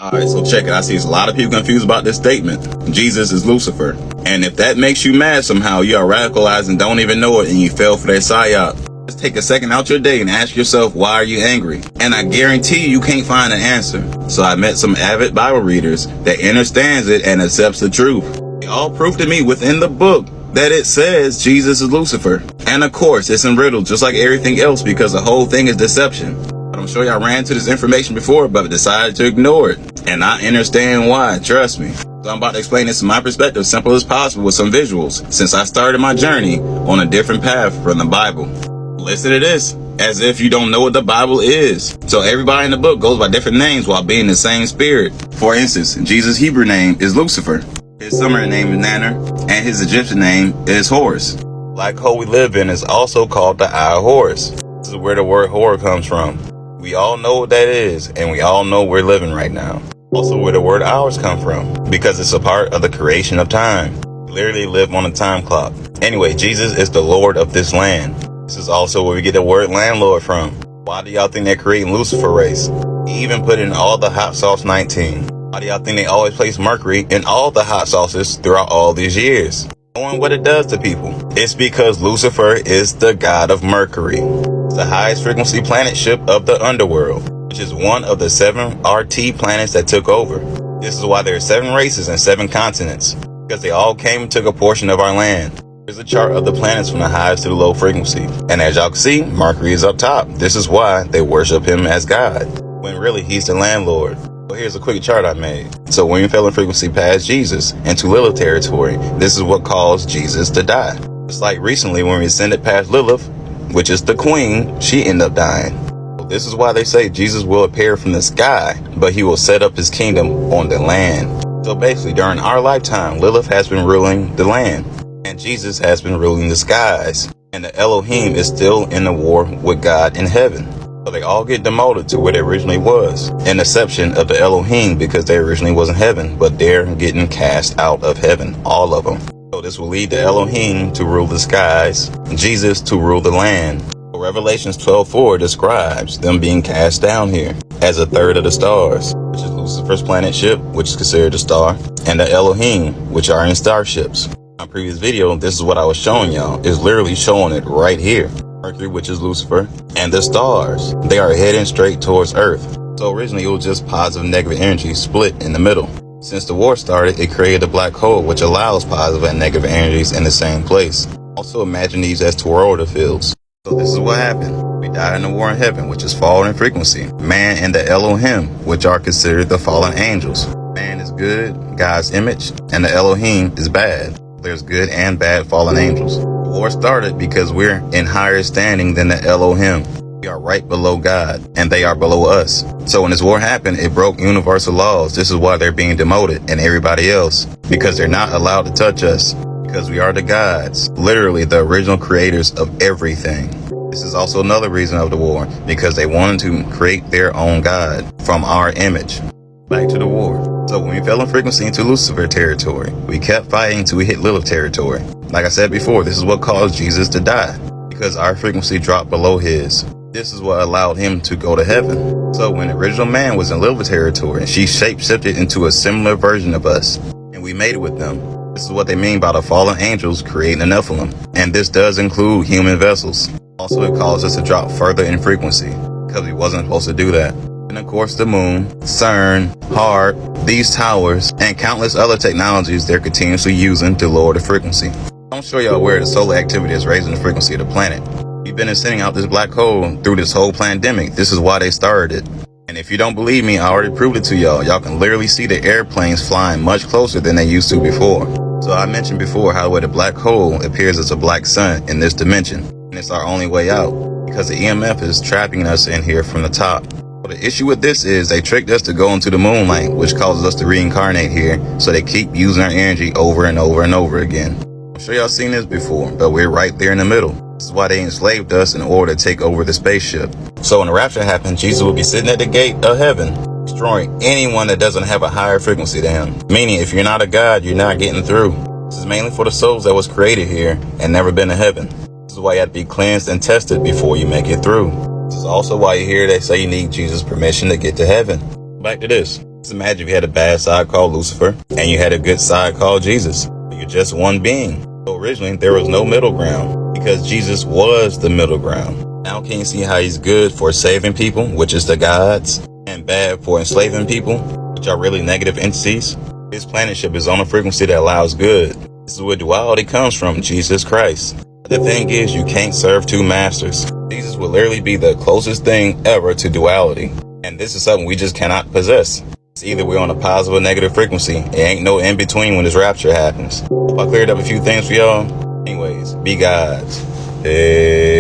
Alright, so check it. I see a lot of people confused about this statement. Jesus is Lucifer. And if that makes you mad somehow, you are radicalized and don't even know it, and you fell for that psyop. Just take a second out your day and ask yourself, why are you angry? And I guarantee you can't find an answer. So I met some avid Bible readers that understands it and accepts the truth. They all proved to me within the book that it says Jesus is Lucifer. And of course, it's in riddle just like everything else because the whole thing is deception. But I'm sure y'all ran into this information before but decided to ignore it. And I understand why, trust me. So I'm about to explain this from my perspective, simple as possible with some visuals, since I started my journey on a different path from the Bible. Listen to this, as if you don't know what the Bible is. So everybody in the book goes by different names while being the same spirit. For instance, Jesus' Hebrew name is Lucifer. His Sumerian name is Nanner, and his Egyptian name is Horus. Black hole we live in is also called the Eye of Horus. This is where the word horror comes from. We all know what that is, and we all know we're living right now. Also where the word hours come from, because it's a part of the creation of time. We literally live on a time clock. Anyway, Jesus is the Lord of this land. This is also where we get the word landlord from. Why do y'all think they're creating Lucifer race? He even put in all the hot sauce 19. Why do y'all think they always place Mercury in all the hot sauces throughout all these years? Knowing what it does to people. It's because Lucifer is the god of Mercury. It's the highest frequency planet ship of the underworld, which is one of the 7 RT planets that took over. This is why there are 7 races and 7 continents, because they all came and took a portion of our land. Here's a chart of the planets from the highest to the low frequency. And as y'all can see, Mercury is up top. This is why they worship him as God, when really he's the landlord. So here's a quick chart I made. So when you fell in frequency past Jesus into Lilith territory, this is what caused Jesus to die. Just like recently when we ascended past Lilith, which is the queen, she ended up dying. So this is why they say Jesus will appear from the sky, but he will set up his kingdom on the land. So basically during our lifetime, Lilith has been ruling the land, and Jesus has been ruling the skies. And the Elohim is still in a war with God in heaven. So they all get demoted to where they originally was, an exception of the Elohim because they originally was in heaven, but they're getting cast out of heaven, all of them. So this will lead the Elohim to rule the skies, Jesus to rule the land. Revelations 12:4 describes them being cast down here as a third of the stars, which is Lucifer's planet ship, which is considered a star, and the Elohim, which are in starships. In my previous video, this is what I was showing y'all, is literally showing it right here. Mercury, which is Lucifer, and the stars, they are heading straight towards Earth. So originally it was just positive and negative energy split in the middle. Since the war started, it created a black hole which allows positive and negative energies in the same place. Also imagine these as toroidal fields. So this is what happened. We died in the war in heaven, which is fallen in frequency. Man and the Elohim, which are considered the fallen angels. Man is good, God's image, and the Elohim is bad. There's good and bad fallen angels. The war started because we're in higher standing than the Elohim. We are right below God, and they are below us. So when this war happened, it broke universal laws. This is why they're being demoted, and everybody else, because they're not allowed to touch us, because we are the gods, literally the original creators of everything. This is also another reason of the war, because they wanted to create their own God from our image. Back to the war. So when we fell in frequency into Lucifer territory, we kept fighting till we hit Lilith territory. Like I said before, this is what caused Jesus to die, because our frequency dropped below his. This is what allowed him to go to heaven. So when the original man was in Lilith territory, she shape-shifted into a similar version of us, and we made it with them. This is what they mean by the fallen angels creating a Nephilim, and this does include human vessels. Also, it caused us to drop further in frequency, because we wasn't supposed to do that. And of course the moon, CERN, HARP, these towers, and countless other technologies they're continuously using to lower the frequency. I'll show y'all where the solar activity is raising the frequency of the planet. We've been sending out this black hole through this whole pandemic. This is why they started it. And if you don't believe me, I already proved it to y'all. Y'all can literally see the airplanes flying much closer than they used to before. So I mentioned before how the black hole appears as a black sun in this dimension. And it's our only way out, because the EMF is trapping us in here from the top. But the issue with this is they tricked us to go into the moonlight, which causes us to reincarnate here. So they keep using our energy over and over and over again. I'm sure y'all seen this before, but we're right there in the middle. This is why they enslaved us in order to take over the spaceship. So when the rapture happens, Jesus will be sitting at the gate of heaven, destroying anyone that doesn't have a higher frequency than him. Meaning, if you're not a god, you're not getting through. This is mainly for the souls that was created here and never been to heaven. This is why you have to be cleansed and tested before you make it through. This is also why you hear they say you need Jesus' permission to get to heaven. Back to this. Just imagine if you had a bad side called Lucifer and you had a good side called Jesus. You're just one being. So originally there was no middle ground because Jesus was the middle ground. Now can you see how he's good for saving people, which is the gods, and bad for enslaving people, which are really negative entities? His planetship is on a frequency that allows good. This is where duality comes from, Jesus Christ. The thing is, you can't serve two masters. Jesus will literally be the closest thing ever to duality. And this is something we just cannot possess. It's either we're on a positive or negative frequency. It ain't no in between when this rapture happens. Hope I cleared up a few things for y'all. Anyways, be gods. Hey.